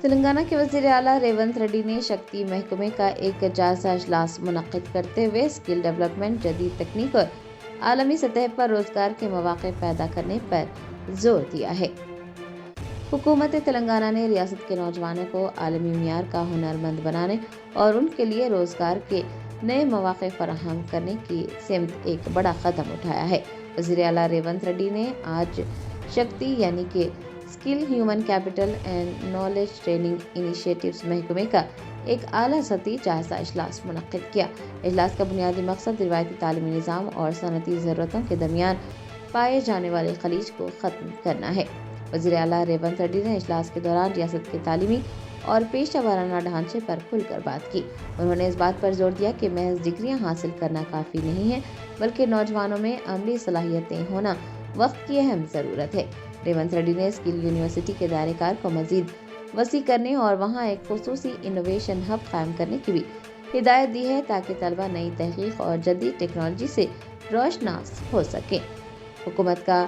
تلنگانہ کے وزیر اعلیٰ ریونت ریڈی نے شکتی محکمے کا ایک جائزہ اجلاس منعقد کرتے ہوئے اسکل ڈیولپمنٹ، جدید تکنیک اور عالمی سطح پر روزگار کے مواقع پیدا کرنے پر زور دیا ہے۔ حکومت تلنگانہ نے ریاست کے نوجوانوں کو عالمی معیار کا ہنرمند بنانے اور ان کے لیے روزگار کے نئے مواقع فراہم کرنے کی سمت ایک بڑا قدم اٹھایا ہے۔ وزیر اعلیٰ ریونت ریڈی نے آج شکتی یعنی کہ skill, human capital and knowledge training initiatives محکمے کا ایک اعلیٰ سطحی جائزہ اجلاس منعقد کیا۔ اجلاس کا بنیادی مقصد روایتی تعلیمی نظام اور صنعتی ضرورتوں کے درمیان پائے جانے والے خلیج کو ختم کرنا ہے۔ وزیر اعلیٰ ریونت ریڈی نے اجلاس کے دوران ریاست کے تعلیمی اور پیشہ ورانہ ڈھانچے پر کھل کر بات کی۔ انہوں نے اس بات پر زور دیا کہ محض ڈگریاں حاصل کرنا کافی نہیں ہے، بلکہ نوجوانوں میں عملی صلاحیتیں ہونا وقت کی اہم ضرورت ہے۔ ریونت ریڈی نے اسکل یونیورسٹی کے دائرہ کار کو مزید وسیع کرنے اور وہاں ایک خصوصی انوویشن ہب قائم کرنے کی بھی ہدایت دی ہے تاکہ طلبہ نئی تحقیق اور جدید ٹیکنالوجی سے روشناس ہو سکیں۔ حکومت کا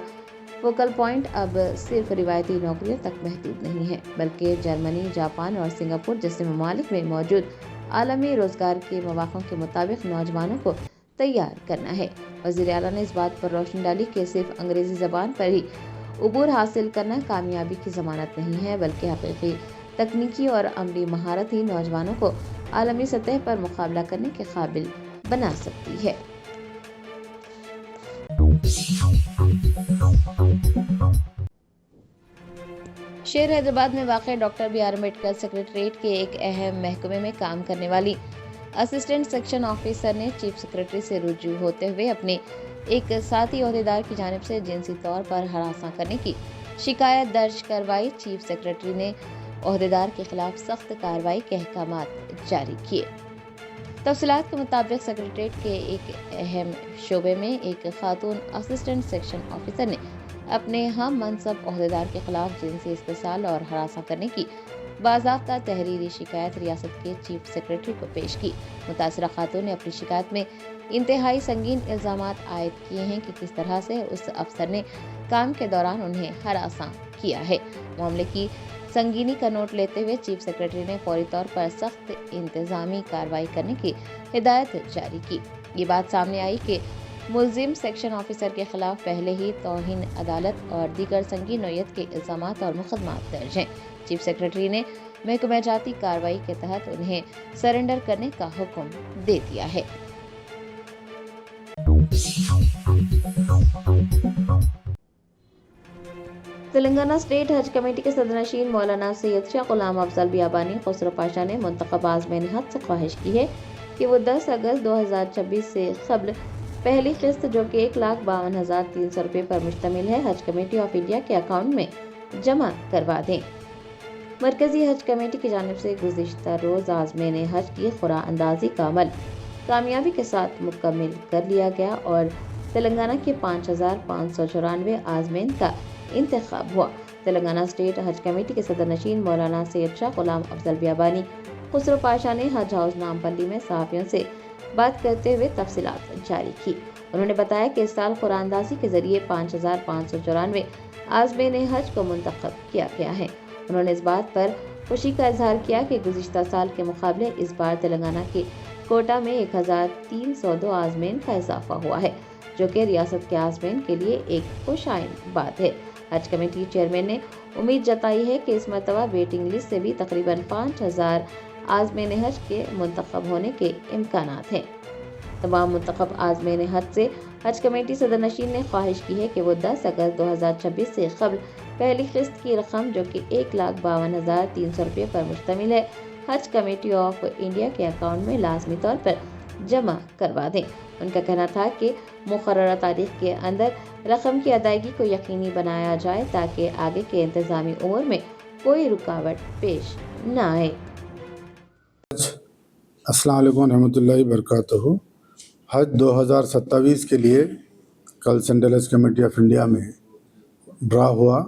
فوکل پوائنٹ اب صرف روایتی نوکریوں تک محدود نہیں ہے، بلکہ جرمنی، جاپان اور سنگاپور جیسے ممالک میں موجود عالمی روزگار کے مواقع کے مطابق نوجوانوں کو تیار کرنا ہے۔ وزیر اعلیٰ نے اس بات پر روشنی ڈالی کہ صرف انگریزی زبان پر ہی عبور حاصل کرنا کامیابی کی ضمانت نہیں ہے، بلکہ حقیقی تکنیکی اور عملی مہارت ہی نوجوانوں کو عالمی سطح پر مقابلہ کرنے کے قابل بنا سکتی ہے۔ شہر حیدرآباد میں واقع doctor B R Ambedkar secretariat کے ایک اہم محکمے میں کام کرنے والی اسسٹنٹ سیکشن آفیسر نے چیف سیکریٹری سے رجوع ہوتے ہوئے اپنے ایک ساتھی عہدیدار کی جانب سے جنسی طور پر ہراساں کرنے کی شکایت درج کروائی۔ چیف سیکریٹری نے عہدیدار کے خلاف سخت کارروائی کے احکامات جاری کیے۔ تفصیلات کے مطابق سیکریٹریٹ کے ایک اہم شعبے میں ایک خاتون اسسٹنٹ سیکشن آفیسر نے اپنے ہم منصب عہدیدار کے خلاف جنسی استحصال اور ہراساں کرنے کی باضابطہ تحریری شکایت ریاست کے چیف سیکریٹری کو پیش کی۔ متاثرہ خاتون نے اپنی شکایت میں انتہائی سنگین الزامات عائد کیے ہیں کہ کس طرح سے اس افسر نے کام کے دوران انہیں ہراساں کیا ہے۔ معاملے کی سنگینی کا نوٹ لیتے ہوئے چیف سیکریٹری نے فوری طور پر سخت انتظامی کارروائی کرنے کی ہدایت جاری کی۔ یہ بات سامنے آئی کہ ملزم سیکشن آفیسر کے خلاف پہلے ہی توہین عدالت اور دیگر سنگین نوعیت کے الزامات اور مقدمات درج ہیں۔ چیف سیکریٹری نے محکمہ جاتی کارروائی کے تحت انہیں سرنڈر کرنے کا حکم دے دیا ہے۔ تلنگانہ اسٹیٹ حج کمیٹی کے صدر نشین مولانا سید شاہ غلام افضل بیابانی خسرو پاشا نے منتخب عازمین حج سے خواہش کی ہے کہ وہ 10 اگست 2026 سے قبل پہلی قسط جو کہ 1,52,300 روپے پر مشتمل ہے، حج کمیٹی آف انڈیا کے اکاؤنٹ میں جمع کروا دیں۔ مرکزی حج کمیٹی کی جانب سے گزشتہ روز عازمین حج کی قرعہ اندازی کا عمل کامیابی کے ساتھ مکمل کر لیا گیا اور تلنگانہ کے 5,594 عازمین کا انتخاب ہوا۔ تلنگانہ اسٹیٹ حج کمیٹی کے صدر نشین مولانا سید شاہ غلام افضل بیابانی خسرو پاشا نے حج ہاؤس نامپلی میں صحافیوں سے بات کرتے ہوئے تفصیلات جاری کی۔ انہوں نے بتایا کہ اس سال قرعہ اندازی کے ذریعے 5,594 عازمین حج کو منتخب کیا گیا ہے۔ انہوں نے اس بات پر خوشی کا اظہار کیا کہ گزشتہ سال کے مقابلے اس بار تلنگانہ کے کوٹا میں 1,302 عازمین کا اضافہ ہوا ہے، جو کہ ریاست کے عازمین کے لیے ایک خوش آئند بات ہے۔ حج کمیٹی چیئرمین نے امید جتائی ہے کہ اس مرتبہ ویٹنگ لسٹ سے بھی تقریباً 5,000 عازمین حج کے منتخب ہونے کے امکانات ہیں۔ تمام منتخب عازمین حج سے حج کمیٹی صدر نشین نے خواہش کی ہے کہ وہ 10 اگست 2026 سے قبل پہلی قسط کی رقم جو کہ 1,52,300 روپے پر مشتمل ہے، حج کمیٹی آف انڈیا کے اکاؤنٹ میں لازمی طور پر جمع کروا دیں۔ ان کا کہنا تھا کہ مقررہ تاریخ کے اندر رقم کی ادائیگی کو یقینی بنایا جائے تاکہ آگے کے انتظامی امور میں کوئی رکاوٹ پیش نہ آئے۔ السلام علیکم ورحمۃ اللہ وبرکاتہ۔ حج 2027 کے لیے کل central Hajj committee of India میں ڈرا ہوا،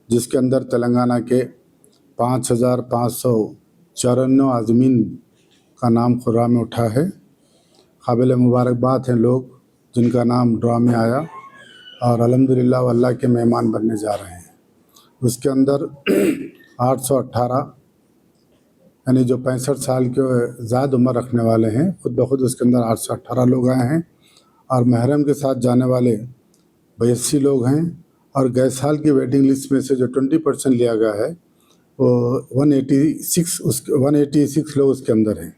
جس کے اندر تلنگانہ کے 5,594 عازمین کا نام قرعہ میں اٹھا ہے۔ قابل مبارکباد ہیں لوگ جن کا نام ڈرا میں آیا اور الحمدللہ وہ اللہ کے مہمان بننے جا رہے ہیں۔ اس کے اندر 818 यानी जो 65 साल के ज़्यादा उम्र रखने वाले हैं, खुद ब खुद उसके अंदर 818 लोग आए हैं और महरम के साथ जाने वाले 82 लोग हैं। और गए साल की वेटिंग लिस्ट में से जो 20% लिया गया है वो 186 लोग उसके अंदर हैं।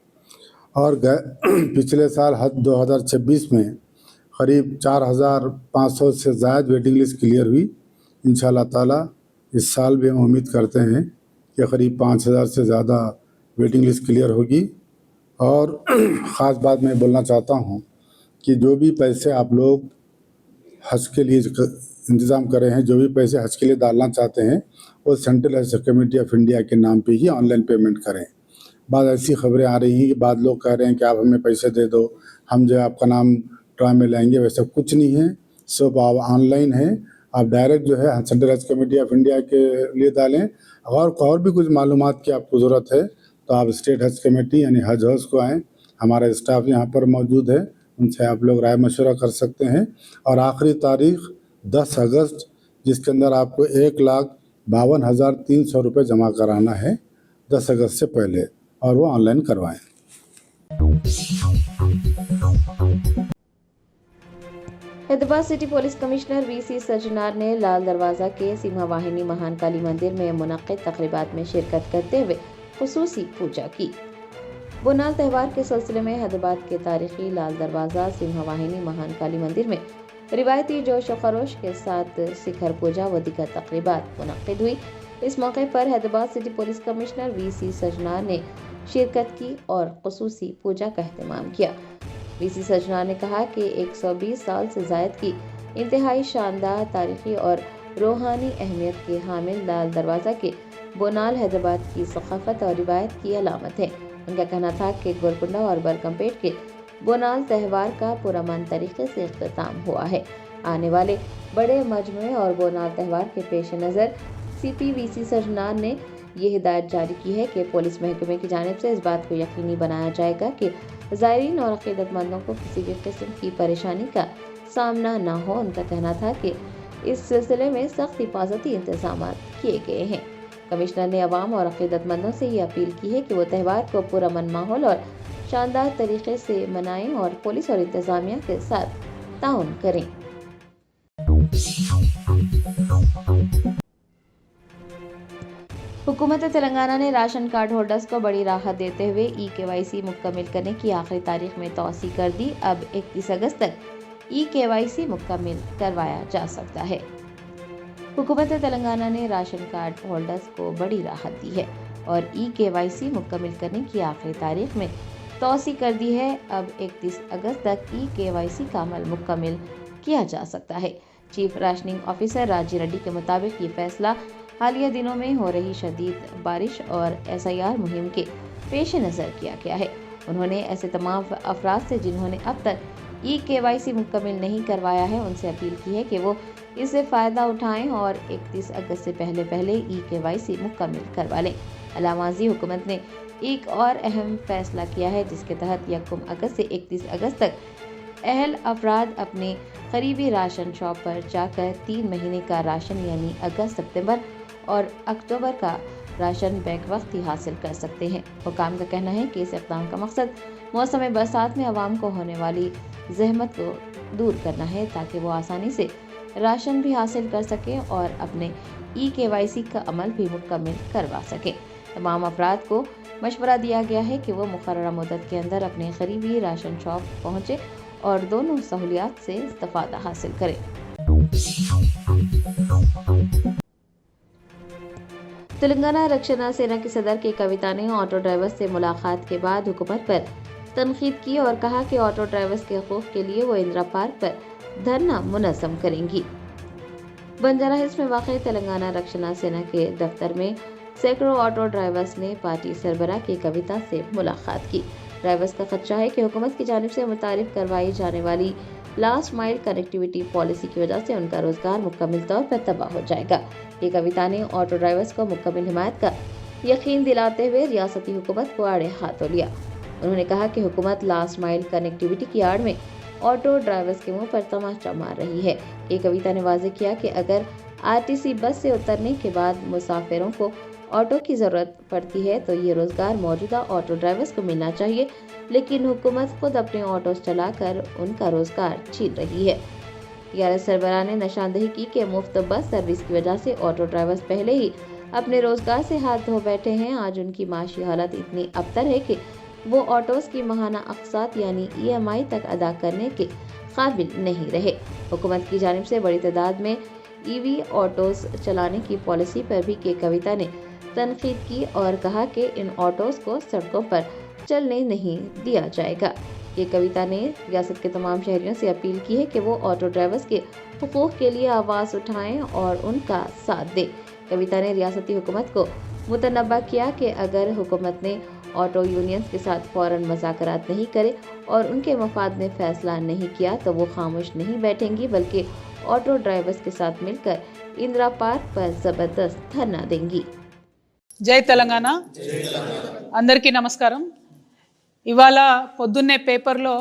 और पिछले साल हज 2026 में करीब 4,500 से ज़्यादा वेटिंग लिस्ट क्लियर हुई। इंशाअल्लाह ताला इस साल भी हम उम्मीद करते हैं कि करीब 5,000 से ज़्यादा वेटिंग लिस्ट क्लियर होगी। और ख़ास बात मैं बोलना चाहता हूँ कि जो भी पैसे आप लोग हज के लिए इंतज़ाम कर रहे हैं, जो भी पैसे हज के लिए डालना चाहते हैं, वो सेंट्रल हज कमेटी ऑफ इंडिया के नाम पे ही ऑनलाइन पेमेंट करें। बाद ऐसी खबरें आ रही हैं कि बाद लोग कह रहे हैं कि आप हमें पैसे दे दो, हम जो है आपका नाम ड्रा में लाएंगे। वैसा कुछ नहीं है, सब आप ऑनलाइन है। आप डायरेक्ट जो है सेंट्रल हज कमेटी ऑफ इंडिया के लिए डालें। और भी कुछ मालूमात की आपको ज़रूरत है तो आप स्टेट हज कमेटी यानी हज हाउस को आएँ, हमारा स्टाफ यहाँ पर मौजूद है, उनसे आप लोग राय मशवरा कर सकते हैं। और आखिरी तारीख़ 10 अगस्त, जिसके अंदर आपको 1,52,300 रुपये जमा कराना है 10 अगस्त से पहले, और वो ऑनलाइन करवाएं। Hyderabad city police commissioner VC Sajjanar ने लाल दरवाज़ा के सीमा वाहिनी महाकाली मंदिर में मुनक्किद तक़रीबात में शिरकत करते हुए खुसूसी पूजा की। बोनाल त्यौहार के सिलसिले में हैदराबाद के तारीखी लाल दरवाज़ा सिंहा वाहिनी महाकाली मंदिर में रिवायती जोश व खरोश के साथ शिखर पूजा व दीगर तक़रीबात मुनक्किद हुई। इस मौके पर Hyderabad city police commissioner VC Sajjanar ने शिरकत की और खुसूसी पूजा का एहतमाम किया। वीसी सज्जनार ने कहा कि 120 साल से ज़ायद की इंतहाई शानदार तारीखी और रूहानी अहमियत के हामिल लाल दरवाज़ा के बोनाल हैदराबाद की सक़ाफ़त और रिवायत की अलामत है। उनका कहना था कि गोलकुंडा और बरकमपेट के बोनाल त्यौहार का पुरअमन तरीके से इख्तिताम हुआ है। आने वाले बड़े मजमुए और बोनाल त्यौहार के पेश नज़र सीपी वीसी सज्जनार ने ये हिदायत जारी की है कि पुलिस महकमे की जानिब से इस बात को यकीनी बनाया जाएगा कि ज़ायरीन और अक़ीदतमंदों को किसी भी किस्म की परेशानी का सामना न हो। उनका कहना था कि इस सिलसिले में सख्त हिफाजती इंतजाम किए गए हैं। कमिश्नर ने अवाम और अक़ीदतमंदों से ये अपील की है कि वो त्यौहार को पुरअमन माहौल और शानदार तरीके से मनाएं और पुलिस और इंतजामिया के साथ ताउन करें। हुकूमत तेलंगाना ने राशन कार्ड होल्डर्स को बड़ी राहत देते हुए ई-KYC मुकम्मल करने की आखिरी तारीख में तौसी कर दी। अब 31 अगस्त तक ई-KYC मुकम्मल करवाया जा सकता है। हुकूमत तेलंगाना ने राशन कार्ड होल्डर्स को बड़ी राहत दी है और ई-KYC मुकम्मल करने की आखिरी तारीख में तौसी कर दी है। अब 31 अगस्त तक ई-KYC का अमल मुकम्मल किया जा सकता है। चीफ राशनिंग ऑफिसर राजी रेड्डी के मुताबिक ये फैसला हालिया दिनों में हो रही शदीद बारिश और SIR मुहिम के पेश नज़र किया गया है। उन्होंने ऐसे तमाम अफराद से जिन्होंने अब तक ई-KYC मुकम्मल नहीं करवाया है, उनसे अपील की है कि वो इससे फ़ायदा उठाएं और 31 अगस्त से पहले ई-KYC मुकम्मल करवा लें। अलामाजी हुकूमत ने एक और अहम फैसला किया है, जिसके तहत 1 अगस्त से 31 अगस्त तक अहल अफराद अपने करीबी राशन शॉप पर जाकर 3 महीने का राशन यानी अगस्त, सितंबर और अक्टूबर का राशन बैक वक्त ही हासिल कर सकते हैं। हुकाम का कहना है कि इस इक़दाम का मकसद मौसम बरसात में आवाम को होने वाली जहमत को दूर करना है, ताकि वो आसानी से राशन भी हासिल कर सकें और अपने ई-KYC का अमल भी मुकम्मल करवा सकें। तमाम अफराद को मशवरा दिया गया है कि वो मुकर्ररा मुद्दत के अंदर अपने करीबी राशन शॉप पहुँचे और दोनों सहूलियात से इस्तिफादा हासिल करें। तेलंगाना रक्षणा सेना की सदर के कविता ने ऑटो ड्राइवर्स से मुलाकात के बाद हुकूमत पर तनकीद की और कहा कि ऑटो ड्राइवर्स के हकूक़ के लिए वो इंदिरा पार्क पर धरना मुनज़्ज़म करेंगी। बंजारा हिल्स में वाक़ तेलंगाना रक्षणा सेना के दफ्तर में सैकड़ों ऑटो ड्राइवर्स ने पार्टी सरबराह की कविता से मुलाकात की। ड्राइवर्स का खदशा है कि हुकूमत की जानिब से मुतारिफ करवाई जाने वाली लास्ट माइल कनेक्टिविटी पॉलिसी की वजह से उनका रोजगार मुकम्मल तौर पर तबाह हो जाएगा। ये कविता ने ऑटो ड्राइवर्स को मुकम्मल हिमायत का यकीन दिलाते हुए रियासती हुकूमत को आड़े हाथों लिया। उन्होंने कहा कि हुकूमत लास्ट माइल कनेक्टिविटी की आड़ में ऑटो ड्राइवर्स के मुंह पर तमाचा मार रही है। ये कविता ने वाज़ेह किया कि अगर RTC बस से उतरने के बाद मुसाफिरों को ऑटो की ज़रूरत पड़ती है तो ये रोज़गार मौजूदा ऑटो ड्राइवर्स को मिलना चाहिए, लेकिन हुकूमत खुद अपने ऑटोज चलाकर उनका रोज़गार छीन रही है। टीआरएस सरबराह ने निशानदेही की कि मुफ्त बस सर्विस की वजह से ऑटो ड्राइवर्स पहले ही अपने रोज़गार से हाथ धो बैठे हैं। आज उनकी माशी हालत इतनी अबतर है कि वो ऑटोज़ की माहाना अक़सात यानी EMI तक अदा करने के काबिल नहीं रहे। हुकूमत की जानिब से बड़ी तादाद में EV ऑटोज़ चलाने की पॉलिसी पर भी के कविता ने तनकीद की और कहा कि इन ऑटोज़ को सड़कों पर चलने नहीं दिया जाएगा। के कविता ने रियासत के तमाम शहरियों से अपील की है कि वो ऑटो ड्राइवर्स के हुकूक़ के लिए आवाज़ उठाएं और उनका साथ दें। कविता ने रियासती हुकूमत को मुतनब्बा किया कि अगर हुकूमत ने ऑटो यूनियंस के साथ फ़ौरन मुज़ाकरात नहीं करे और उनके मफाद में फ़ैसला नहीं किया तो वो खामोश नहीं बैठेंगी, बल्कि ऑटो ड्राइवर्स के साथ मिलकर इंदिरा पार्क पर ज़बरदस्त धरना देंगी। జై తెలంగాణ అందరికీ నమస్కారం। ఇవాళ పొద్దున్నే పేపర్లో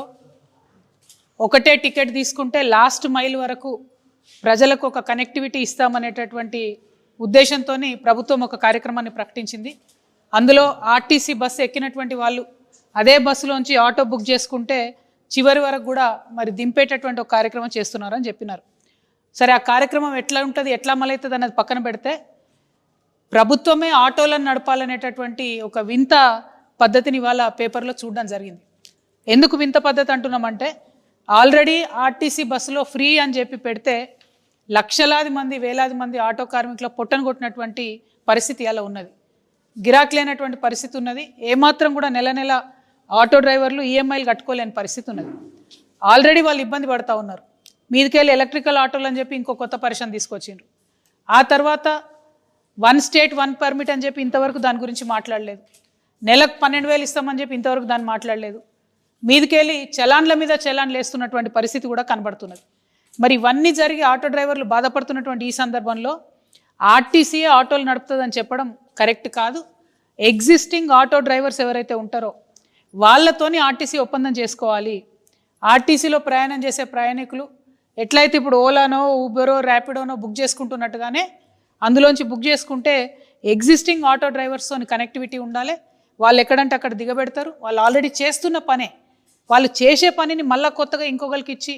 ఒకటే టికెట్ తీసుకుంటే లాస్ట్ మైల్ వరకు ప్రజలకు ఒక కనెక్టివిటీ ఇస్తామనేటటువంటి ఉద్దేశంతో ప్రభుత్వం ఒక కార్యక్రమాన్ని ప్రకటించింది। అందులో ఆర్టీసీ బస్సు ఎక్కినటువంటి వాళ్ళు అదే బస్సులోంచి ఆటో బుక్ చేసుకుంటే చివరి వరకు కూడా మరి దింపేటటువంటి ఒక కార్యక్రమం చేస్తున్నారని చెప్పినారు। సరే, ఆ కార్యక్రమం ఎట్లా ఉంటుంది, ఎట్లా అమలవుతుంది అన్నది పక్కన పెడితే ప్రభుత్వమే ఆటోలను నడపాలనేటటువంటి ఒక వింత పద్ధతిని ఇవాళ పేపర్లో చూడడం జరిగింది। ఎందుకు వింత పద్ధతి అంటున్నామంటే, ఆల్రెడీ ఆర్టీసీ బస్సులో ఫ్రీ అని చెప్పి పెడితే లక్షలాది మంది వేలాది మంది ఆటో కార్మికుల పొట్టను కొట్టినటువంటి పరిస్థితి అలా ఉన్నది, గిరాకీ లేనటువంటి పరిస్థితి ఉన్నది। ఏమాత్రం కూడా నెల నెల ఆటో డ్రైవర్లు EMIలు కట్టుకోలేని పరిస్థితి ఉన్నది। ఆల్రెడీ వాళ్ళు ఇబ్బంది పడుతూ ఉన్నారు। మీదికెళ్ళి ఎలక్ట్రికల్ ఆటోలు అని చెప్పి ఇంకో కొత్త పరిశ్రమ తీసుకొచ్చిండ్రు। ఆ తర్వాత 1 స్టేట్ 1 పర్మిట్ అని చెప్పి ఇంతవరకు దాని గురించి మాట్లాడలేదు। నెలకు 12,000 ఇస్తామని చెప్పి ఇంతవరకు దాన్ని మాట్లాడలేదు। మీదికెళ్ళి చలాన్ల మీద చలాన్లు వేస్తున్నటువంటి పరిస్థితి కూడా కనబడుతున్నది। మరి ఇవన్నీ జరిగి ఆటో డ్రైవర్లు బాధపడుతున్నటువంటి ఈ సందర్భంలో ఆర్టీసీయే ఆటోలు నడుపుతుందని చెప్పడం కరెక్ట్ కాదు। ఎగ్జిస్టింగ్ ఆటో డ్రైవర్స్ ఎవరైతే ఉంటారో వాళ్ళతోని ఆర్టీసీ ఒప్పందం చేసుకోవాలి। ఆర్టీసీలో ప్రయాణం చేసే ప్రయాణికులు ఎట్లయితే ఇప్పుడు ఓలానో ఊబరో ర్యాపిడోనో బుక్ చేసుకుంటున్నట్టుగానే అందులోంచి బుక్ చేసుకుంటే ఎగ్జిస్టింగ్ ఆటో డ్రైవర్స్తోని కనెక్టివిటీ ఉండాలి। వాళ్ళు ఎక్కడంటే అక్కడ దిగబెడతారు। వాళ్ళు ఆల్రెడీ చేస్తున్న పనే, వాళ్ళు చేసే పనిని మళ్ళీ కొత్తగా ఇంకొకరికి ఇచ్చి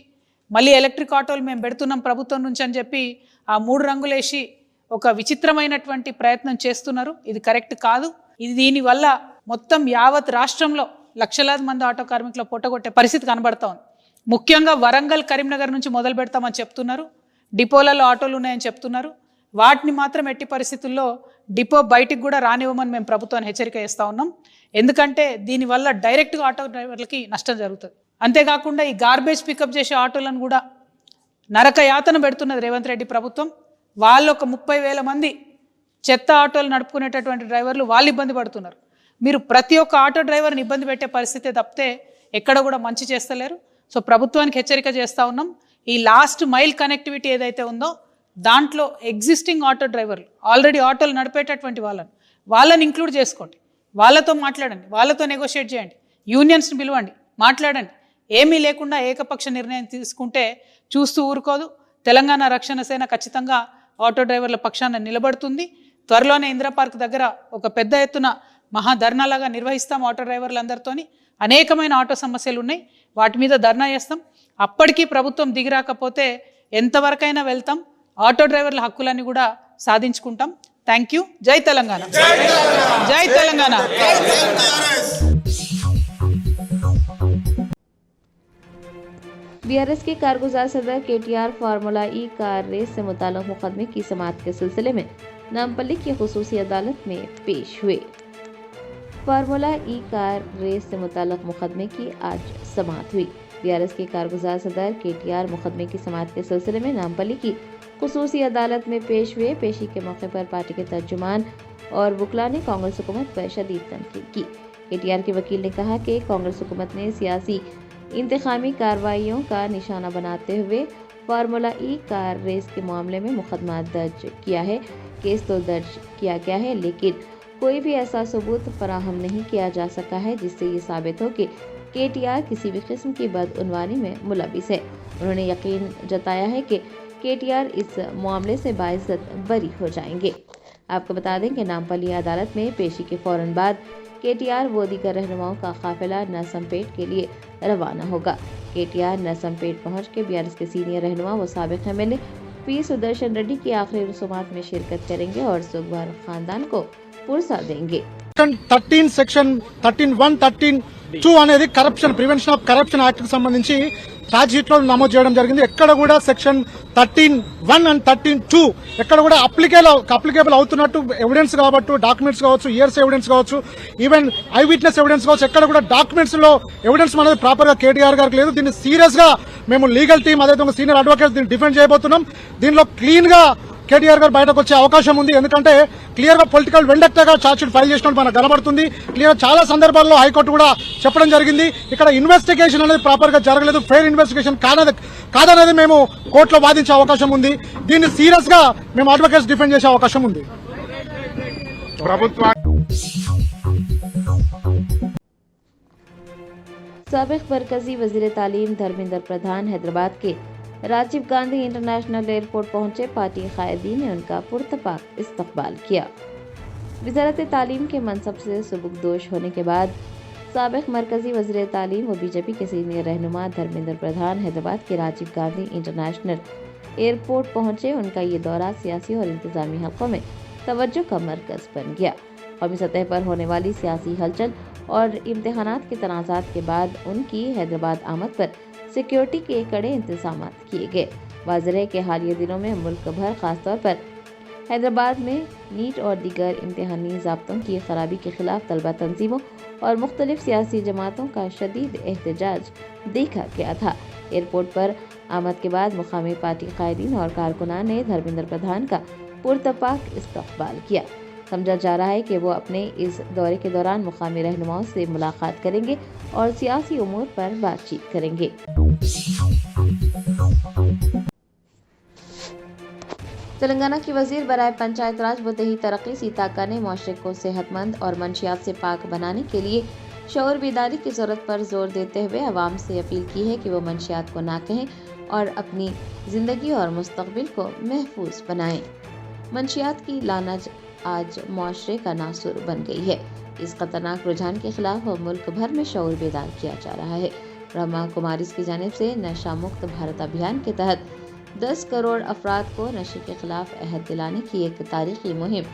మళ్ళీ ఎలక్ట్రిక్ ఆటోలు మేము పెడుతున్నాం ప్రభుత్వం నుంచి అని చెప్పి ఆ 3 రంగులేసి ఒక విచిత్రమైనటువంటి ప్రయత్నం చేస్తున్నారు। ఇది కరెక్ట్ కాదు। దీనివల్ల మొత్తం యావత్ రాష్ట్రంలో లక్షలాది మంది ఆటో కార్మికుల పొట్టగొట్టే పరిస్థితి కనబడతా ఉంది। ముఖ్యంగా వరంగల్ కరీంనగర్ నుంచి మొదలు పెడతామని చెప్తున్నారు, డిపోలలో ఆటోలు ఉన్నాయని చెప్తున్నారు। వాటిని మాత్రం ఎట్టి పరిస్థితుల్లో డిపో బయటికి కూడా రానివ్వమని మేము ప్రభుత్వాన్ని హెచ్చరిక చేస్తూ ఉన్నాం। ఎందుకంటే దీనివల్ల డైరెక్ట్గా ఆటో డ్రైవర్లకి నష్టం జరుగుతుంది। అంతేకాకుండా ఈ గార్బేజ్ పికప్ చేసే ఆటోలను కూడా నరక యాతన పెడుతున్నది రేవంత్ రెడ్డి ప్రభుత్వం। వాళ్ళు ఒక 30,000 మంది చెత్త ఆటోలు నడుపుకునేటటువంటి డ్రైవర్లు వాళ్ళు ఇబ్బంది పడుతున్నారు। మీరు ప్రతి ఒక్క ఆటో డ్రైవర్ని ఇబ్బంది పెట్టే పరిస్థితి తప్పితే ఎక్కడ కూడా మంచి చేస్తలేరు। సో ప్రభుత్వానికి హెచ్చరిక చేస్తూ ఉన్నాం, ఈ లాస్ట్ మైల్ కనెక్టివిటీ ఏదైతే ఉందో దాంట్లో ఎగ్జిస్టింగ్ ఆటో డ్రైవర్లు ఆల్రెడీ ఆటోలు నడిపేటటువంటి వాళ్ళని ఇంక్లూడ్ చేసుకోండి, వాళ్ళతో మాట్లాడండి, వాళ్ళతో నెగోషియేట్ చేయండి, యూనియన్స్ని పిలవండి, మాట్లాడండి। ఏమీ లేకుండా ఏకపక్ష నిర్ణయం తీసుకుంటే చూస్తూ ఊరుకోదు। తెలంగాణ రక్షణ సేన ఖచ్చితంగా ఆటో డ్రైవర్ల పక్షాన నిలబడుతుంది। త్వరలోనే ఇందిరా పార్క్ దగ్గర ఒక పెద్ద ఎత్తున మహాధర్నాలాగా నిర్వహిస్తాం। ఆటో డ్రైవర్లందరితోని అనేకమైన ఆటో సమస్యలు ఉన్నాయి, వాటి మీద ధర్నా చేస్తాం। అప్పటికీ ప్రభుత్వం దిగిరాకపోతే ఎంతవరకైనా వెళ్తాం, ఆటో డ్రైవర్ల హక్కులన్నీ కూడా సాధించుకుంటాం। Thank you. జై తెలంగాణ, జై తెలంగాణ। बीआरएस के कारगुजार सदर KTR फार्मूला ई कार रेस से मुताल्लिक़ मुकदमे की समाअत के सिलसिले में नामपल्ली की खुसूसी अदालत में पेश हुए। फार्मूला ई कार रेस से मुताल्लिक़ मुकदमे की आज समाअत हुई। बीआरएस के कारगुजार सदर KTR मुकदमे की समाअत के सिलसिले में नामपल्ली की खुसूसी अदालत में पेश हुए। पेशी के मौके पर पार्टी के तर्जुमान और वकला ने कांग्रेस हुकूमत पर शदीद तनकीद की। KTR के वकील ने कहा कि कांग्रेस हुकूमत ने सियासी इंतखामी कार्रवाइयों का निशाना बनाते हुए फार्मूला ई कार रेस के मामले में मुकदमा दर्ज किया है। केस तो दर्ज किया गया है, लेकिन कोई भी ऐसा सबूत फराहम नहीं किया जा सका है जिससे ये साबित हो कि KTR किसी भी किस्म की बदउनवानी में मुलविस है। उन्होंने यकीन जताया है कि KTR इस मामले से बाइज्जत बरी हो जाएंगे। आपको बता दें कि नामपल्ली अदालत में पेशी के फौरन बाद KTR व दीगर रहनुमाओं का काफिला नरसमपेट के लिए रवाना होगा। KTR नरसमपेट पहुंच के BRS के सीनियर रहनुमा व साबिक MLA P सुदर्शन रेड्डी की आखिरी रसूमात में शिरकत करेंगे और सुखबार खानदान को पुरसा देंगे। 13 సెక్షన్ 13(1), 13(2) అనేది ప్రివెన్షన్ ఆఫ్ కరప్షన్ యాక్ట్ కి సంబంధించి ఛార్జ్ షీట్ లో నమోదు చేయడం జరిగింది. ఎక్కడ కూడా సెక్షన్ 13(1) అండ్ 13(2) ఎక్కడ కూడా అప్లికేబుల్ అవుతున్నట్టు ఎవిడెన్స్ కావచ్చు, డాక్యుమెంట్స్ కావచ్చు, ఇయర్స్ ఎవిడెన్స్ కావచ్చు, ఈవెన్ ఐ విట్నెస్ ఎవిడెన్స్ కావచ్చు, ఎక్కడ కూడా డాక్యుమెంట్స్ లో ఎవిడెన్స్ అనేది ప్రాపర్ గా KTR గారికి లేదు. దీన్ని సీరియస్ గా మేము లీగల్ టీం అదే సీనియర్ అడ్వకేట్స్ దీన్ని డిఫెండ్ చేయబోతున్నాం. దీనిలో క్లీన్ గా KTR గారు బయటకు వచ్చే అవకాశం ఉంది. ఎందుకంటే క్లియర్ గా పొలిటికల్ వెండక్టాగా ఛార్జ్ షీట్ ఫైల్ చేసినట్టు మనకు కనబడుతుంది. క్లియర్ చాలా సందర్భాల్లో హైకోర్టు కూడా చెప్పడం జరిగింది. ఇక్కడ ఇన్వెస్టిగేషన్ అనేది ప్రాపర్ గా జరగలేదు, ఫెయిర్ ఇన్వెస్టిగేషన్ కాదనేది మేము కోర్టులో వాదించే అవకాశం ఉంది. దీన్ని సీరియస్ గా మేము అడ్వకేట్స్ డిఫెండ్ చేసే అవకాశం ఉంది. साबिक मरकजी वजीर तालीम धर्मेंद्र प्रधान हैदराबाद के राजीव गांधी इंटरनेशनल एयरपोर्ट पहुंचे। पार्टी कायदीन ने उनका पुरतपाक इस्तकबाल किया। वजारत तालीम के मनसब से सुबुकदोश होने के बाद साबिक मरकजी वजीर तालीम व BJP के सीनियर रहनुमा धर्मेंद्र प्रधान हैदराबाद के राजीव गांधी इंटरनेशनल एयरपोर्ट पहुंचे। उनका ये दौरा सियासी और इंतजामी हलकों में तवज्जो का मरकज बन गया। कौमी सतह पर होने वाली सियासी हलचल और इम्तिहानात के तनाज़ात के बाद उनकी हैदराबाद आमद पर सिक्योरिटी के कड़े इंतजाम किए गए। वाज़ेह है कि हालिया दिनों में मुल्क भर खासतौर पर हैदराबाद में नीट और दीगर इम्तिहानी ज़ाब्तों की खराबी के खिलाफ तलबा तंजीमों और मुख्तलिफ सियासी जमातों का शदीद एहतजाज देखा गया था। एयरपोर्ट पर आमद के बाद मुकामी पार्टी कायदीन और कारकुनान ने धर्मेंद्र प्रधान का पुरतपाक इस्तकबाल किया। समझा जा रहा है कि वो अपने इस दौरे के दौरान मुकामी रहनुमाओं से मुलाकात करेंगे और सियासी उमूर पर बातचीत करेंगे। तेलंगाना की वजीर बराए पंचायत राज व देही तरक्की सीता अक्का ने मुआशरे को सेहतमंद और मंशियात से पाक बनाने के लिए शऊर बेदारी की जरूरत पर जोर देते हुए अवाम से अपील की है कि वो मंशियात को ना कहें और अपनी जिंदगी और मुस्तकबिल को महफूज बनाएं। मंशियात की लानत आज मुआशरे का नासुर बन गई है। इस खतरनाक रुझान के खिलाफ मुल्क भर में शऊर बेदार किया जा रहा है। ब्रह्मा कुमारीज की जानिब से नशा मुक्त भारत अभियान के तहत 10 करोड़ अफराद को नशे के खिलाफ अहद दिलाने की एक तारीखी मुहिम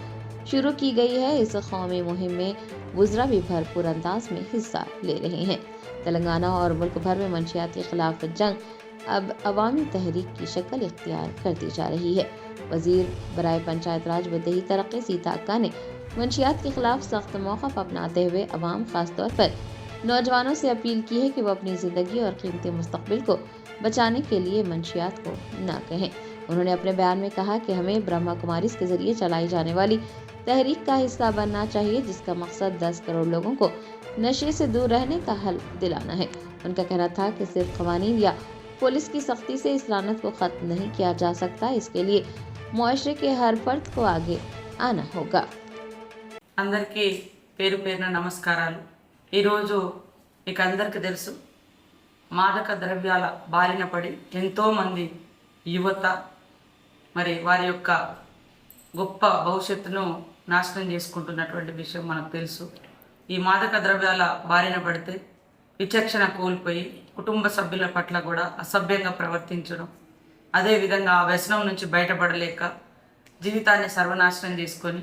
शुरू की गई है। इस कौमी मुहिम में वुज़रा भी भरपूर अंदाज में हिस्सा ले रहे हैं। तेलंगाना और मुल्क भर में मंशियात के खिलाफ जंग अब अवामी तहरीक की शक्ल इख्तियार करती जा रही है। वजीर बराए पंचायत राज व देही तरक्की सीता अक्का ने मंशियात के खिलाफ सख्त मौक़िफ़ अपनाते हुए अवाम खास तौर पर नौजवानों से अपील की है कि वो अपनी ज़िंदगी और कीमती मुस्तकबिल को बचाने के लिए मंशियात को ना कहें। उन्होंने अपने बयान में कहा कि हमें ब्रह्मा कुमारीज के जरिए चलाई जाने वाली तहरीक का हिस्सा बनना चाहिए, जिसका मकसद 10 करोड़ लोगों को नशे से दूर रहने का हल दिलाना है। उनका कहना था कि सिर्फ क़वानीन या पुलिस की सख्ती से इस लानत को ख़त्म नहीं किया जा सकता, इसके लिए मुआशरे के हर फर्द को आगे आना होगा। అందరికీ పేరు పేరున నమస్కారాలు। ఈరోజు మీకు అందరికీ తెలుసు, మాదక ద్రవ్యాల బారిన పడి ఎంతోమంది యువత మరి వారి యొక్క గొప్ప భవిష్యత్తును నాశనం చేసుకుంటున్నటువంటి విషయం మనకు తెలుసు. ఈ మాదక ద్రవ్యాల బారిన పడితే విచక్షణ కోల్పోయి కుటుంబ సభ్యుల పట్ల కూడా అసభ్యంగా ప్రవర్తించడం, అదేవిధంగా ఆ వ్యసనం నుంచి బయటపడలేక జీవితాన్ని సర్వనాశనం చేసుకొని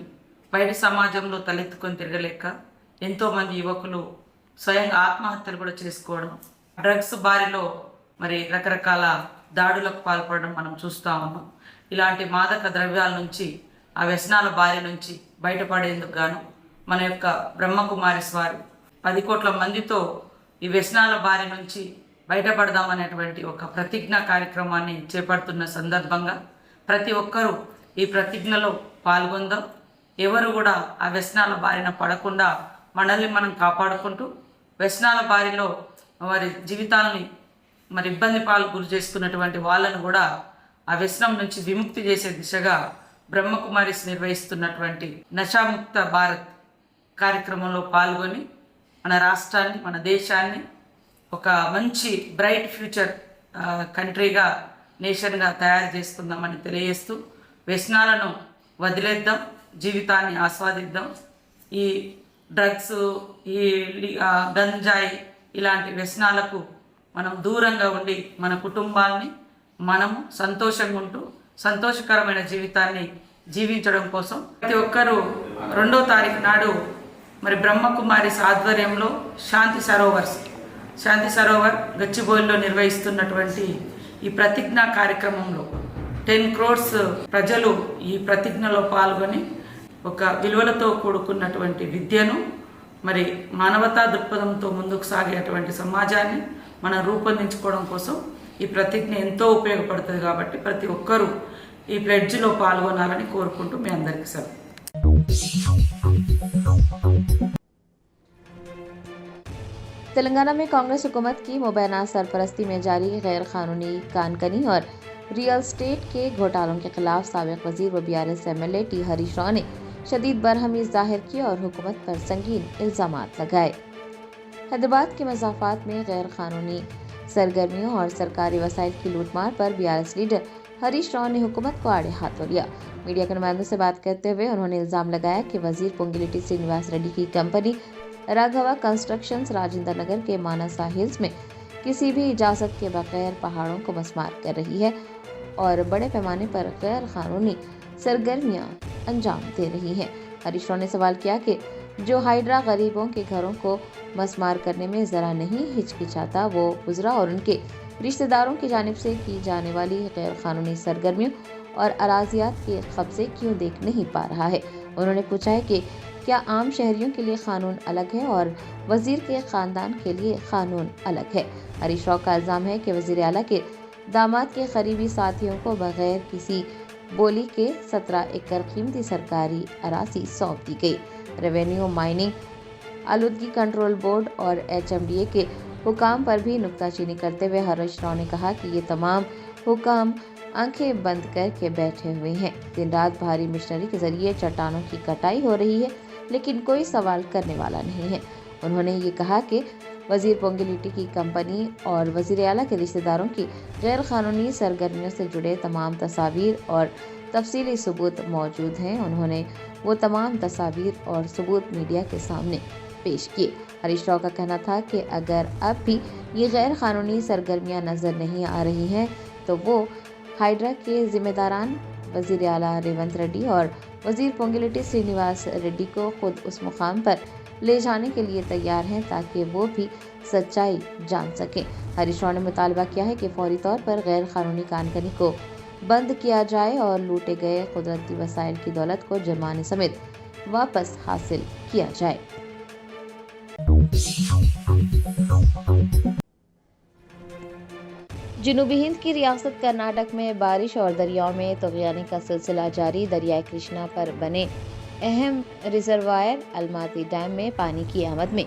బయట సమాజంలో తలెత్తుకొని తిరగలేక ఎంతోమంది యువకులు స్వయంగా ఆత్మహత్యలు కూడా చేసుకోవడం, డ్రగ్స్ బారిలో మరి రకరకాల దాడులకు పాల్పడడం మనం చూస్తూ ఉన్నాం. ఇలాంటి మాదక ద్రవ్యాల నుంచి, ఆ వ్యసనాల బారి నుంచి బయటపడేందుకు గాను మన యొక్క బ్రహ్మకుమారిస్ వారు 10 కోట్ల మందితో ఈ వ్యసనాల బారి నుంచి బయటపడదామనేటువంటి ఒక ప్రతిజ్ఞా కార్యక్రమాన్ని చేపడుతున్న సందర్భంగా ప్రతి ఒక్కరూ ఈ ప్రతిజ్ఞలో పాల్గొందాం. ఎవరు కూడా ఆ వ్యసనాల బారిన పడకుండా మనల్ని మనం కాపాడుకుంటూ వ్యసనాల బారిలో వారి జీవితాలని మరి ఇబ్బంది గురి చేసుకున్నటువంటి వాళ్ళను కూడా ఆ వ్యసనం నుంచి విముక్తి చేసే దిశగా బ్రహ్మకుమారిస్ నిర్వహిస్తున్నటువంటి నషాముక్త భారత్ కార్యక్రమంలో పాల్గొని మన రాష్ట్రాన్ని, మన దేశాన్ని ఒక మంచి బ్రైట్ ఫ్యూచర్ కంట్రీగా, నేషన్గా తయారు చేసుకుందామని తెలియజేస్తూ వ్యసనాలను వదిలేద్దాం, జీవితాన్ని ఆస్వాదిద్దాం. ఈ డ్రగ్స్, ఈ గంజాయి ఇలాంటి వ్యసనాలకు మనం దూరంగా ఉండి మన కుటుంబాన్ని మనము సంతోషంగా ఉంటూ సంతోషకరమైన జీవితాన్ని జీవించడం కోసం ప్రతి ఒక్కరూ 2వ తారీఖు నాడు మరి బ్రహ్మకుమారిస్ ఆధ్వర్యంలో శాంతి సరోవర్ గచ్చిబౌలిలో నిర్వహిస్తున్నటువంటి ఈ ప్రతిజ్ఞ కార్యక్రమంలో 10 crores ప్రజలు ఈ ప్రతిజ్ఞలో పాల్గొని ఒక విలువలతో కూడుకున్నటువంటి విద్యను, మరి మానవతా దృక్పథంతో ముందుకు సాగేటువంటి సమాజాన్ని మనం రూపొందించుకోవడం కోసం ఈ ప్రతిజ్ఞ ఎంతో ఉపయోగపడుతుంది. కాబట్టి ప్రతి ఒక్కరూ ఈ ప్లెడ్జ్లో పాల్గొనాలని కోరుకుంటూ మీ అందరికీ సెలవు. तेलंगाना में कांग्रेस हुकूमत की मुबैना सरपरस्ती में जारी गैर कानूनी कानकनी और रियल स्टेट के घोटालों के खिलाफ साबिक वजीर व BRS MLA T Harish Rao ने शदीद बरहमी जाहिर की और हुकूमत पर संगीन इल्जामात लगाए। हैदराबाद के मज़ाफ़ात में गैर कानूनी सरगर्मियों और सरकारी वसाइल की लूटमार पर BRS लीडर हरीश राव ने हुकूमत को आड़े हाथों लिया। मीडिया के नुमाइंदों से बात करते हुए उन्होंने इल्ज़ाम लगाया कि वजीर पोंगिलेटी श्रीनिवास रेड्डी की कंपनी राघवा कंस्ट्रक्शंस राजेंद्र नगर के मानसा हिल्स में किसी भी इजाज़त के बगैर पहाड़ों को मस्मार कर रही है और बड़े पैमाने पर गैर कानूनी सरगर्मियां अंजाम दे रही हैं। हरीश राव ने सवाल किया कि जो हाइड्रा गरीबों के घरों को मस्मार करने में ज़रा नहीं हिचकिचाता, वो गुजरा और उनके रिश्तेदारों की जानिब से की जाने वाली गैर कानूनी सरगर्मियों और अराजियात के कब्जे क्यों देख नहीं पा रहा है। उन्होंने पूछा है कि क्या आम शहरियों के लिए कानून अलग है और वजीर के ख़ानदान के लिए कानून अलग है। हरीश राव का इल्ज़ाम है कि वज़ीर आला के दामाद के करीबी साथियों को बगैर किसी बोली के 17 एकड़ कीमती सरकारी अराजी सौंप दी गई। रेवेन्यू, माइनिंग, आलूदगी कंट्रोल बोर्ड और HMDA के हुकाम पर भी नुक्ताचीनी करते हुए हरीश राव ने कहा कि ये तमाम हुकाम आंखें बंद करके बैठे हुए हैं। दिन रात भारी मशीनरी के जरिए चट्टानों की कटाई हो रही है, लेकिन कोई सवाल करने वाला नहीं है। उन्होंने ये कहा कि वजीर पोंगिलेटी की कंपनी और वजीर आला के रिश्तेदारों की गैर कानूनी सरगर्मियों से जुड़े तमाम तस्वीर और तफसीली सबूत मौजूद हैं। उन्होंने वो तमाम तस्वीर और सबूत मीडिया के सामने पेश किए। हरीश राव का कहना था कि अगर अब भी ये गैर कानूनी सरगर्मियां नज़र नहीं आ रही हैं तो वो हाइड्रा के जिम्मेदारान वजीर आला रेवंत रेड्डी और वजीर पोंगिलेटी श्रीनिवास रेड्डी को खुद उस मुकाम पर ले जाने के लिए तैयार हैं ताकि वो भी सच्चाई जान सकें। हरीश राव ने मुतालबा किया है कि फौरी तौर पर गैर कानूनी कानकनी को बंद किया जाए और लूटे गए कुदरती वसाइल की दौलत को जुर्माने समेत वापस हासिल किया जाए। जनूबी हिंद की रियासत कर्नाटक में बारिश और दरियाओं में तूफ़ानी का सिलसिला जारी। दरियाई कृष्णा पर बने अहम रिजर्वायर अलमाती डैम में पानी की आमद में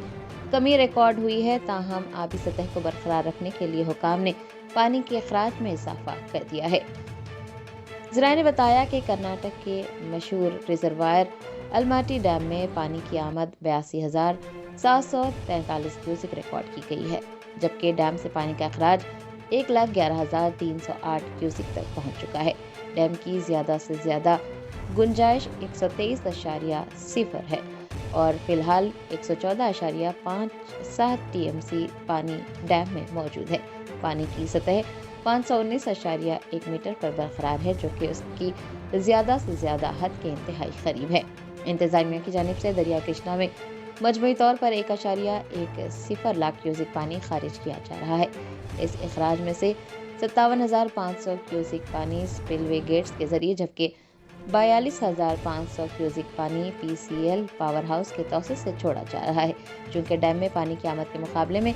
कमी रिकॉर्ड हुई है। ताहम आबी सतह को बरकरार रखने के लिए हुकाम ने पानी के अखराज में इजाफा कर दिया है। ज़राए ने बताया कि कर्नाटक के मशहूर रिजर्वायर अलमाटी डैम में पानी की आमद 82,743 क्यूसिक रिकॉर्ड की गई है, जबकि डैम से पानी का अखराज 1,11,308 क्यूसिक तक पहुंच चुका है। डैम की ज़्यादा से ज़्यादा गुंजाइश 123.0 है और फिलहाल 114.57 TMC पानी डैम में मौजूद है। पानी की सतह 519.1 मीटर पर बरकरार है, जो कि उसकी ज़्यादा से ज़्यादा हद के इंतहाई करीब है। इंतज़ामिया की जानिब से दरिया कृष्णा में मजमूई तौर पर 1.10 लाख क्यूसिक पानी खारिज किया जा रहा है। इस अखराज में से 57,500 क्यूसिक पानी स्पिलवे गेट्स के जरिए, जबकि 42,500 क्यूसिक पानी PCL पावर हाउस के तौसीस से छोड़ा जा रहा है। चूँकि डैम में पानी की आमद के मुकाबले में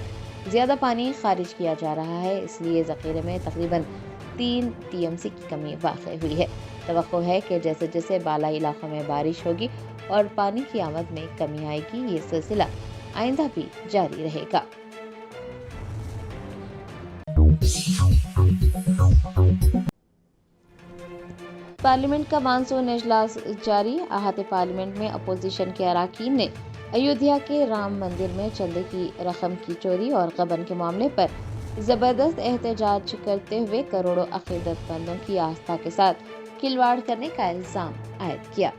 ज़्यादा पानी खारिज किया जा रहा है, इसलिए ज़ख़ीरे में तकरीबन 3 TMC की कमी वाक़ई हुई है। तवक्को है कि जैसे जैसे बालाई इलाकों में बारिश होगी और पानी की आमद में कमी आएगी, ये सिलसिला आइंदा भी जारी रहेगा। पार्लियामेंट का मानसून इजलास जारी। आहत पार्लियामेंट में अपोजिशन के अरकान ने अयोध्या के राम मंदिर में चंदे की रकम की चोरी और गबन के मामले पर जबरदस्त एहतजाज करते हुए करोड़ों अकीदतमंदों की आस्था के साथ खिलवाड़ करने का इल्जाम आयद किया।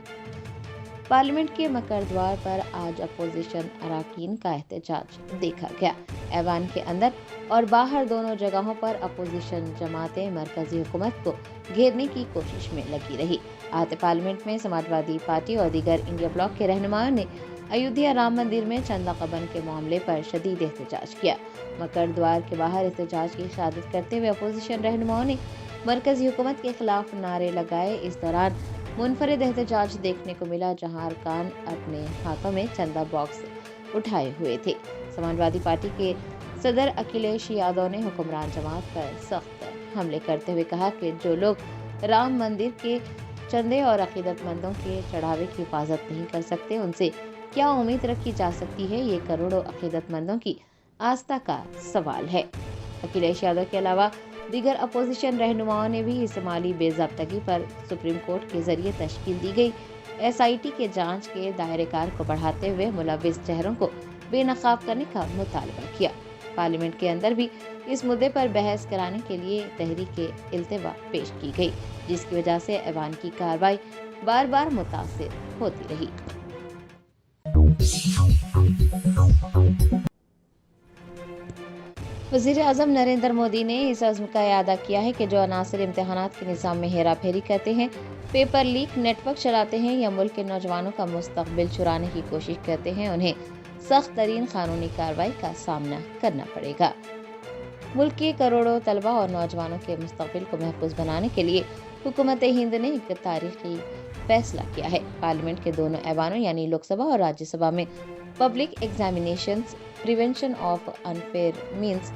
पार्लियामेंट के मकर द्वार पर आज अपोजिशन अरकान का एहतजाज देखा गया। ऐवान के अंदर और बाहर दोनों जगहों पर अपोजिशन जमातें मरकजी हुकूमत को घेरने की कोशिश में लगी रही। आज पार्लियामेंट में समाजवादी पार्टी और दीगर इंडिया ब्लॉक के रहनुमाओं ने अयोध्या राम मंदिर में चंदा कबन के मामले पर शदीद एहतजाज किया। मकर द्वार के बाहर एहतजाज की क़यादत करते हुए अपोजिशन रहनुमाओं ने मरकजी हुकूमत के खिलाफ नारे लगाए। इस दौरान मुनफरिद एहतजाज देखने को मिला, जहां अरकान अपने हाथों में चंदा बॉक्स उठाए हुए थे। समाजवादी पार्टी के सदर अखिलेश यादव ने हुक्मरान जमात पर सख्त हमले करते हुए कहा कि जो लोग राम मंदिर के चंदे और अकीदतमंदों के चढ़ावे की हिफाजत नहीं कर सकते, उनसे क्या उम्मीद रखी जा सकती है। ये करोड़ों अकीदतमंदों की आस्था का सवाल है। अखिलेश यादव के अलावा दीगर अपोजिशन रहनुमाओं ने भी इस माली बेज़ाब्तगी पर सुप्रीम कोर्ट के जरिए तश्कील दी गई SIT के जांच के दायरेकार को बढ़ाते हुए मुलव्विस चेहरों को बेनकाब करने का मुतालबा किया। पार्लियामेंट के अंदर भी इस मुद्दे पर बहस कराने के लिए तहरीक इल्तिवा पेश की गई, जिसकी वजह से ऐवान की कार्रवाई बार बार मुतासिर होती रही। वज़ीर आज़म नरेंद्र मोदी ने इस अज़्म का इरादा किया है कि जो अनासर इम्तिहानात के निज़ाम में हेरा फेरी करते हैं, पेपर लीक नेटवर्क चलाते हैं या मुल्क के नौजवानों का मुस्तकबिल चुराने की कोशिश करते हैं, उन्हें सख्त तरीन कानूनी कार्रवाई का सामना करना पड़ेगा। मुल्क के करोड़ों तलबा और नौजवानों के मुस्तकबिल को महफूज बनाने के लिए हुकूमत हिंद ने एक तारीखी फैसला किया है। पार्लियामेंट के दोनों ऐवानों यानी लोकसभा और राज्यसभा में public examinations prevention of unfair means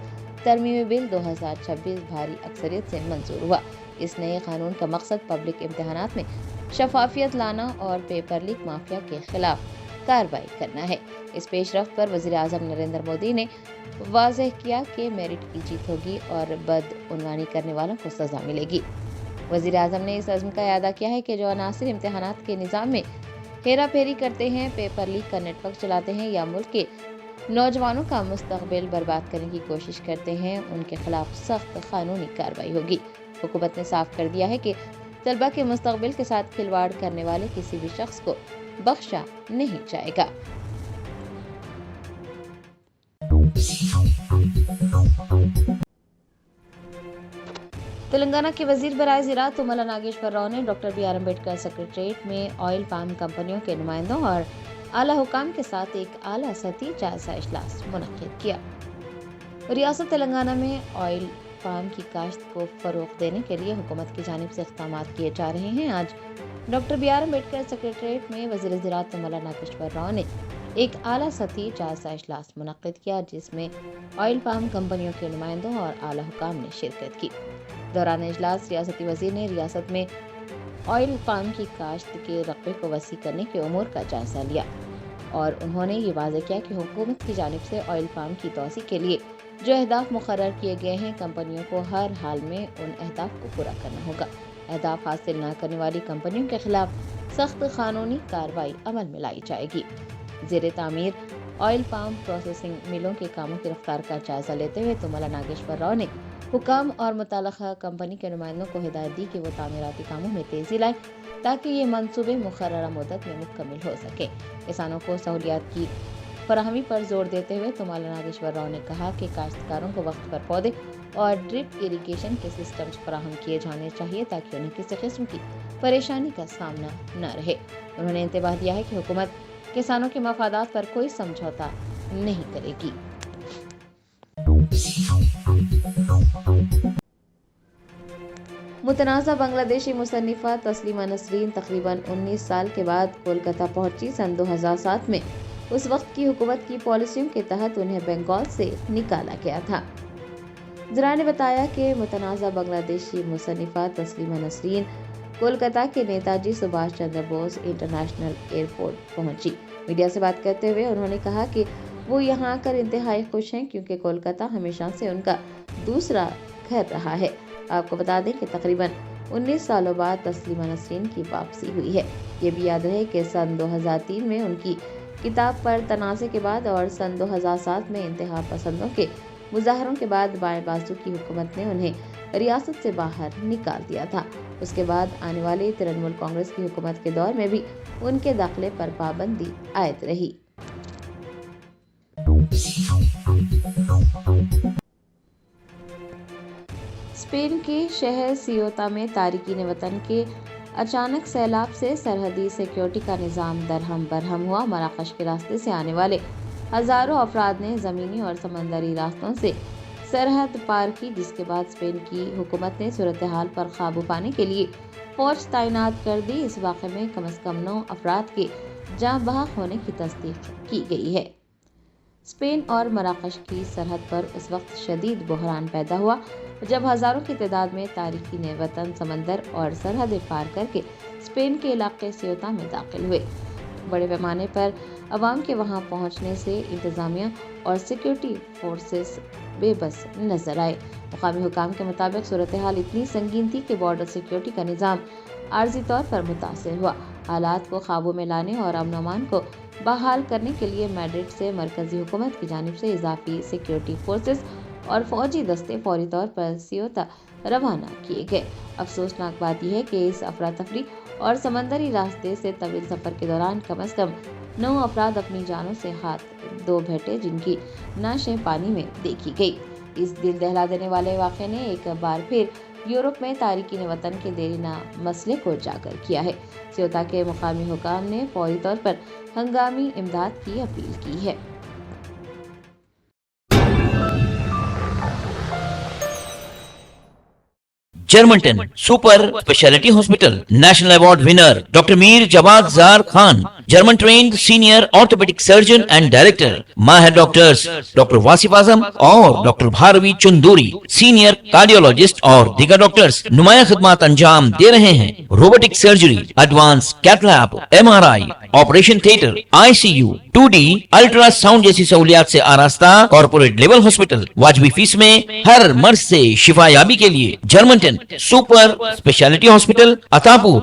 तरमीमी बिल 2026 भारी अक्सरियत से मंजूर हुआ। इस नए कानून का मकसद पब्लिक इम्तिहानात में शफाफियत लाना और पेपर लीक माफिया के खिलाफ कार्रवाई करना है। इस पेशरफ्त पर वज़ीर आज़म नरेंद्र मोदी ने वाज़ेह किया कि मेरिट की जीत होगी और बदउनवानी करने वालों को सज़ा मिलेगी। वज़ीर आज़म ने इस अज़्म का इरादा किया है कि जो अनासिर इम्तिहानात के निज़ाम में हेरा फेरी करते हैं, पेपर लीक का नेटवर्क चलाते हैं या मुल्क के नौजवानों का मुस्तकबिल बर्बाद करने की कोशिश करते हैं, उनके खिलाफ सख्त कानूनी कार्रवाई होगी। हुकूमत ने साफ कर दिया है कि तलबा के मुस्तकबिल के साथ खिलवाड़ करने वाले किसी भी शख्स को बख्शा नहीं जाएगा। तेलंगाना के वजीर बराए ज़राअत तुम्मला नागेश्वर राव ने डॉक्टर BR अम्बेडकर सेक्रेटेरिएट में ऑयल पाम कंपनियों के नुमाइंदों और आला हुकाम के साथ एक आला सतही जायजा इजलास मुनक्किद किया। रियासत तेलंगाना में ऑयल पाम की काश्त को फरोग देने के लिए हुकूमत की जानिब से इक़दाम किए जा रहे हैं। आज डॉक्टर BR अम्बेडकर सेक्रेटेरिएट में वज़ीर ज़राअत तुम्मला नागेश्वर राव ने एक आला सतही जायजा इजलास मुनक्किद किया, जिसमें ऑयल पाम कंपनियों के नुमाइंदों और आला हुकाम ने शिरकत की। दौरान इजलास रियासती वज़ीर ने रियासत में ऑयल पाम की काश्त के रकबे को वसी करने के उमूर का जायजा लिया और उन्होंने ये वाज़ेह किया कि हुकूमत की जानिब से ऑयल पाम की तोसी के लिए जो अहदाफ मुकर्रर किए गए हैं, कंपनियों को हर हाल में उन अहदाफ को पूरा करना होगा। अहदाफ हासिल न करने वाली कंपनियों के खिलाफ सख्त कानूनी कार्रवाई अमल में लाई जाएगी। ज़ेरे तामीर ऑयल पाम प्रोसेसिंग मिलों के कामों की रफ्तार का जायजा लेते हुए तुम्मला नागेश्वर राव ने हुकाम और मुताल्लिक़ा कंपनी के नुमाइंदों को हिदायत दी कि वो तामीराती कामों में तेज़ी लाएं ताकि ये मंसूबे मुकर्ररा मुद्दत में मुकम्मल हो सके। किसानों को सहूलियात की फराहमी पर जोर देते हुए तुम्मला नागेश्वर राव ने कहा कि काश्तकारों को वक्त पर पौधे और ड्रिप इरीगेशन के सिस्टम्स फराहम किए जाने चाहिए ताकि उन्हें किसी किस्म की परेशानी का सामना न रहे। उन्होंने इंतबाह दिया है कि हुकूमत किसानों के मफादात पर कोई समझौता नहीं करेगी। मुतनाज़ा बांग्लादेशी मुसन्निफ़ा तस्लीमा नसरीन तकरीबन 19 साल के बाद कोलकाता पहुंची। सन 2007 में उस वक्त की हुकूमत की पॉलिसियों के तहत उन्हें बंगाल से निकाला गया था। ज़रा ने बताया कि मुतनाज़ा बांग्लादेशी मुसन्निफ़ा तस्लीमा नसरीन कोलकाता के नेताजी सुभाष चंद्र बोस इंटरनेशनल एयरपोर्ट पहुंची। मीडिया से बात करते हुए उन्होंने कहा कि वो यहाँ आकर इंतहाई खुश हैं क्योंकि कोलकाता हमेशा से उनका दूसरा घर रहा है। आपको बता दें कि तकरीबन 19 सालों बाद तस्लीमा नसरीन की वापसी हुई है। ये भी याद रहे कि सन 2003 में उनकी किताब पर तनाज़े के बाद और सन 2007 में इंतहा पसंदों के मुजाहरों के बाद बाएं बाजू की हुकूमत ने उन्हें रियासत से बाहर निकाल दिया था। उसके बाद आने वाली तृणमूल कांग्रेस की हुकूमत के दौर में भी उनके दाखिले पर पाबंदी आयद रही। स्पेन के शहर सियोता में तारिकीन वतन के अचानक सैलाब से सरहदी सिक्योरिटी का निज़ाम दरहम बरहम हुआ। मराकश के रास्ते से आने वाले हजारों अफराद ने ज़मीनी और समंदरी रास्तों से सरहद पार की, जिसके बाद स्पेन की हुकूमत ने सूरत हाल पर काबू पाने के लिए फौज तैनात कर दी। इस वाक़े में कम से कम 9 अफराद के जाँ बहक होने की तस्दीक की गई है। स्पेन और मराकश की सरहद पर उस वक्त शदीद बहरान पैदा हुआ जब हज़ारों की तादाद में तारिकीन वतन समंदर और सरहदें पार करके स्पेन के इलाके सियोता में दाखिल हुए। बड़े पैमाने पर अवाम के वहां पहुंचने से इंतज़ामिया और सिक्योरिटी फोर्सेस बेबस नजर आए। मुकामी हुकाम के मुताबिक सूरत हाल इतनी संगीन थी कि बॉर्डर सिक्योरिटी का निज़ाम आर्जी तौर पर मुतासिर हुआ। हालात को काबू में लाने और अमन अमान को बहाल करने के लिए मैड्रिड से मरकजी हुकूमत की जानिब से इजाफी सिक्योरिटी फोर्सेस और फौजी दस्ते फौरी तौर पर सियोता रवाना किए गए। अफसोसनाक बात यह है कि इस अफरा तफरी और समंदरी रास्ते से तवील सफ़र के दौरान कम से कम 9 अफराद अपनी जानों से हाथ धो बैठे, जिनकी नाशें पानी में देखी गई। इस दिल दहला देने वाले वाक़े ने एक बार फिर यूरोप में तारिकीन वतन के देरीना मसले को उजागर किया है। सियोता के मुकामी हुकाम ने फौरी तौर पर हंगामी इमदाद की अपील की है। Germanten super specialty hospital national award winner doctor Mir Jawad Zar Khan, German trained senior orthopaedic surgeon and director, माहिर डॉक्टर्स डॉक्टर वासिफ आजम और doctor Bharavi Chanduri, senior cardiologist और दीगर डॉक्टर्स नुमाया खिदमत अंजाम दे रहे हैं। Robotic surgery, advance cath lab, MRI, operation theatre, ICU, 2D ultrasound जैसी सहूलियात से आरास्ता कॉर्पोरेट लेवल हॉस्पिटल। वाजबी फीस में हर मर्ज से शिफायाबी के लिए Germanton super specialty hospital, Attapur,